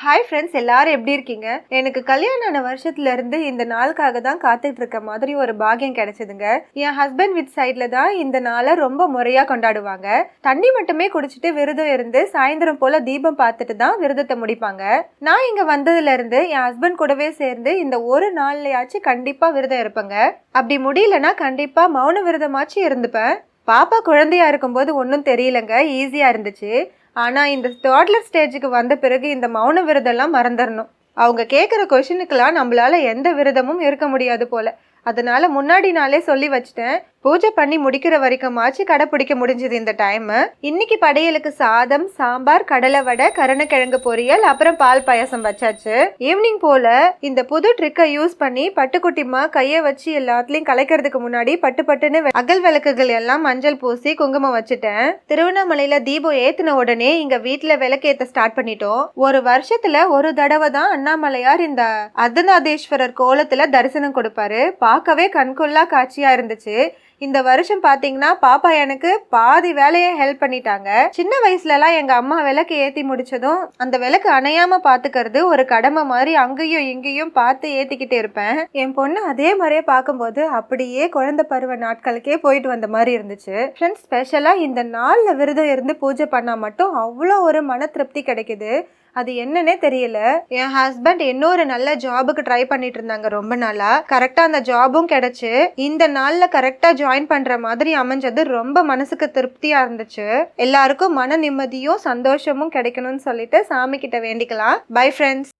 Hi friends, எல்லாரும் எப்படி இருக்கீங்க? எனக்கு கல்யாணம் ஆன வருஷத்துல இருந்து இந்த நாளுக்காக தான் காத்துட்டு இருக்க மாதிரி ஒரு பாக்கியம் கிடைச்சதுங்க. என் ஹஸ்பண்ட் வீட் சைட்ல தான் இந்த நாளை ரொம்ப முறையா கொண்டாடுவாங்க. தண்ணி மட்டுமே குடிச்சிட்டு விரதம் இருந்து சாயந்தரம் போல தீபம் பார்த்துட்டு தான் விரதத்தை முடிப்பாங்க. நான் இங்க வந்ததுல இருந்து என் ஹஸ்பண்ட் கூடவே சேர்ந்து இந்த ஒரு நாள்லயாச்சும் கண்டிப்பா விரதம் இருப்பேங்க. அப்படி முடியலன்னா கண்டிப்பா மௌன விரதமாச்சு இருந்துப்பேன். பாப்பா குழந்தையா இருக்கும்போது ஒன்றும் தெரியலங்க, ஈஸியா இருந்துச்சு. ஆனா இந்த டாட்லர் ஸ்டேஜுக்கு வந்த பிறகு இந்த மௌன விரதெல்லாம் மறந்துடணும். அவங்க கேட்குற கொஷினுக்கெல்லாம் நம்மளால எந்த விரதமும் இருக்க முடியாது போல. அதனால முன்னாடி நாளே சொல்லி வச்சுட்டேன். பூஜை பண்ணி முடிக்கிற வரைக்குமாச்சு கடைப்பிடிக்க முடிஞ்சது இந்த டைம். இன்னைக்கு படையலுக்கு சாதம், சாம்பார், கடலை வடை, கருணக்கிழங்கு பொரியல், அப்புறம் பால் பாயசம் வச்சாச்சு. ஈவினிங் போல இந்த புது ட்ரிக்கை யூஸ் பண்ணி பட்டுக்குட்டிமா கையை வச்சு எல்லாத்துலயும் கலைக்கிறதுக்கு முன்னாடி பட்டுன்னு அகல் விளக்குகள் எல்லாம் மஞ்சள் பூசி குங்குமம் வச்சுட்டேன். திருவண்ணாமலையில தீபம் ஏத்தின உடனே இங்க வீட்டுல விளக்கேத்த ஸ்டார்ட் பண்ணிட்டோம். ஒரு வருஷத்துல ஒரு தடவை தான் அண்ணாமலையார் இந்த அர்த்தநாதேஸ்வரர் கோலத்துல தரிசனம் கொடுப்பாரு. பார்க்கவே கண்கொள்ளா காட்சியா இருந்துச்சு. இந்த வருஷம் பாத்தீங்கன்னா பாப்பா எனக்கு பாதி வேலையை ஹெல்ப் பண்ணிட்டாங்க. சின்ன வயசுல எல்லாம் எங்க அம்மா விளக்கு ஏத்தி முடிச்சதும் அந்த விளக்கு அணையாம பாத்துக்கிறது ஒரு கடமை மாதிரி அங்கேயும் இங்கேயும் பார்த்து ஏத்திக்கிட்டே இருப்பேன். என் பொண்ணு அதே மாதிரியே பார்க்கும்போது அப்படியே குழந்தை பருவ நாட்களுக்கே போயிட்டு வந்த மாதிரி இருந்துச்சு. ஃப்ரெண்ட்ஸ், ஸ்பெஷலா இந்த நாள்ல விரதம் இருந்து பூஜை பண்ணா மட்டும் அவ்வளோ ஒரு மன திருப்தி கிடைக்குது. அது என்னன்னே தெரியல. என் ஹஸ்பண்ட் இன்னொரு நல்ல ஜாபுக்கு ட்ரை பண்ணிட்டு இருந்தாங்க ரொம்ப நாளா. கரெக்டா அந்த ஜாபும் கிடைச்சு இந்த நாள்ல கரெக்டா ஜாயின் பண்ற மாதிரி அமைஞ்சது ரொம்ப மனசுக்கு திருப்தியா இருந்துச்சு. எல்லாருக்கும் மன நிம்மதியும் சந்தோஷமும் கிடைக்கணும்னு சொல்லிட்டு சாமி கிட்ட வேண்டிக்கலாம். Bye friends.